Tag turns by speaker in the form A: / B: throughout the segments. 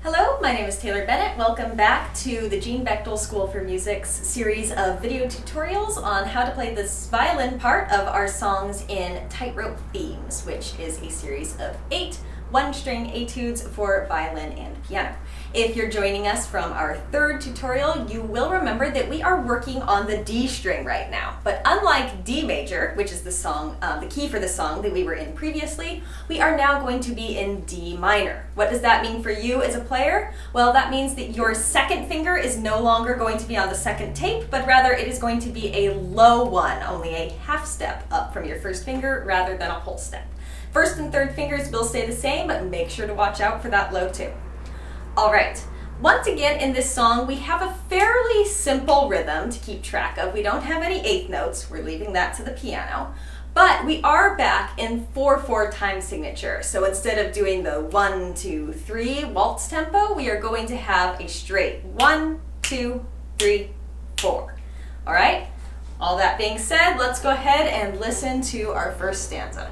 A: Hello, my name is Taylor Bennett. Welcome back to the Bechtel School for Music's series of video tutorials on how to play this violin part of our songs in Tightrope Themes, which is a series of 8 one-string etudes for violin and piano. If you're joining us from our third tutorial, you will remember that we are working on the D string right now. But unlike D major, which is the song, the key for the song that we were in previously, we are now going to be in D minor. What does that mean for you as a player? Well, that means that your second finger is no longer going to be on the second tape, but rather it is going to be a low one, only a half step up from your first finger rather than a whole step. First and third fingers will stay the same, but make sure to watch out for that low too. All right, once again in this song, we have a fairly simple rhythm to keep track of. We don't have any eighth notes, we're leaving that to the piano, but we are back in 4/4 time signature. So instead of doing the 1, 2, 3 waltz tempo, we are going to have a straight 1, 2, 3, 4. All right, all that being said, let's go ahead and listen to our first stanza.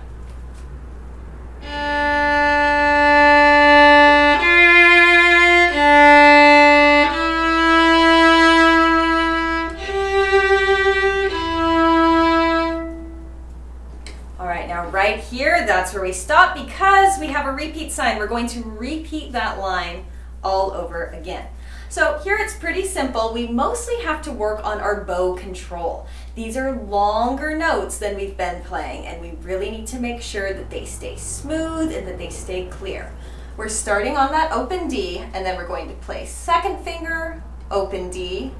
A: Right here, that's where we stop because we have a repeat sign. We're going to repeat that line all over again. So here it's pretty simple. We mostly have to work on our bow control. These are longer notes than we've been playing, and we really need to make sure that they stay smooth and that they stay clear. We're starting on that open D, and then we're going to play second finger, open D,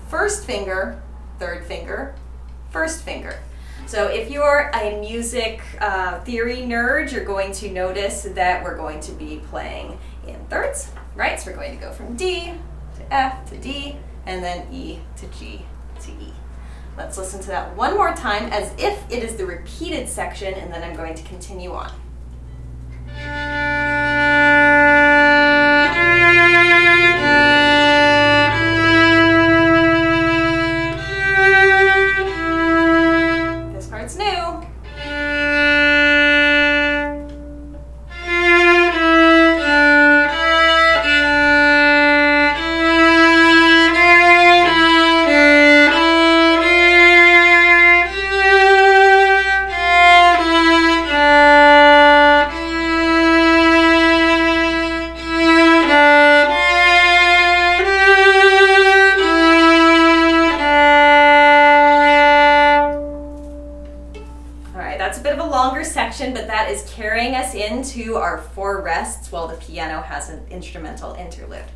A: first finger, third finger, first finger. So if you're a music theory nerd, you're going to notice that we're going to be playing in thirds, right? So we're going to go from D to F to D, and then E to G to E. Let's listen to that one more time as if it is the repeated section, and then I'm going to continue on. Section, but that is carrying us into our 4 rests while the piano has an instrumental interlude.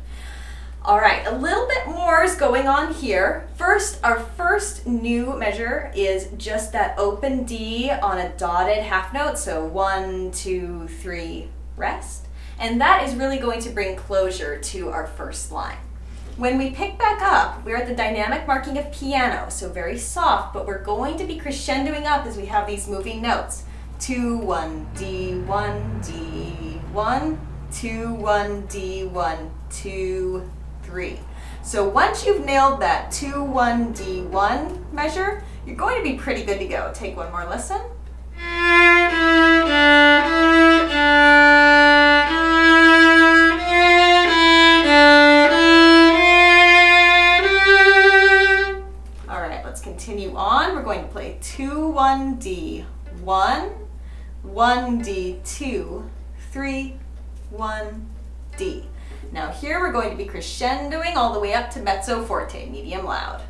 A: All right, a little bit more is going on here. First, our first new measure is just that open D on a dotted half note, so 1, 2, 3, rest. And that is really going to bring closure to our first line. When we pick back up, we're at the dynamic marking of piano, so very soft, but we're going to be crescendoing up as we have these moving notes. 2, 1, D, 1, D, 1, 2, 1, D, 1, 2, 3. So once you've nailed that 2, 1, D, 1 measure, you're going to be pretty good to go. Take one more listen. All right, let's continue on. We're going to play 2, 1, D, 1, 1, D, 2, 3, 1, D. Now here we're going to be crescendoing all the way up to mezzo forte, medium loud.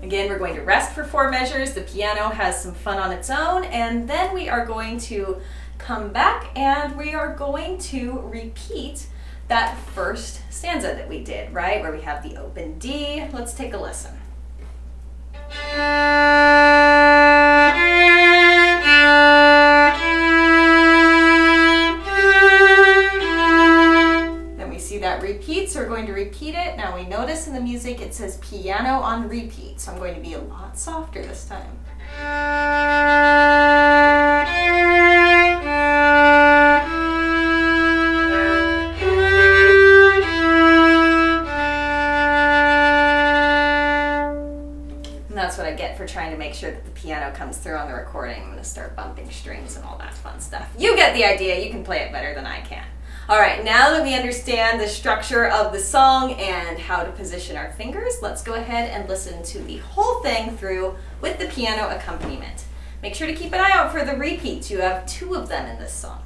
A: Again, we're going to rest for 4 measures. The piano has some fun on its own, and then we are going to come back and we are going to repeat that first stanza that we did, right? Where we have the open D. Let's take a listen. Then we see that repeat, so we're going to repeat it. Now we notice in the music it says piano on repeat, so I'm going to be a lot softer this time. gonna start bumping strings and all that fun stuff. You get the idea, you can play it better than I can. All right, now that we understand the structure of the song and how to position our fingers, let's go ahead and listen to the whole thing through with the piano accompaniment. Make sure to keep an eye out for the repeats. You have 2 of them in this song.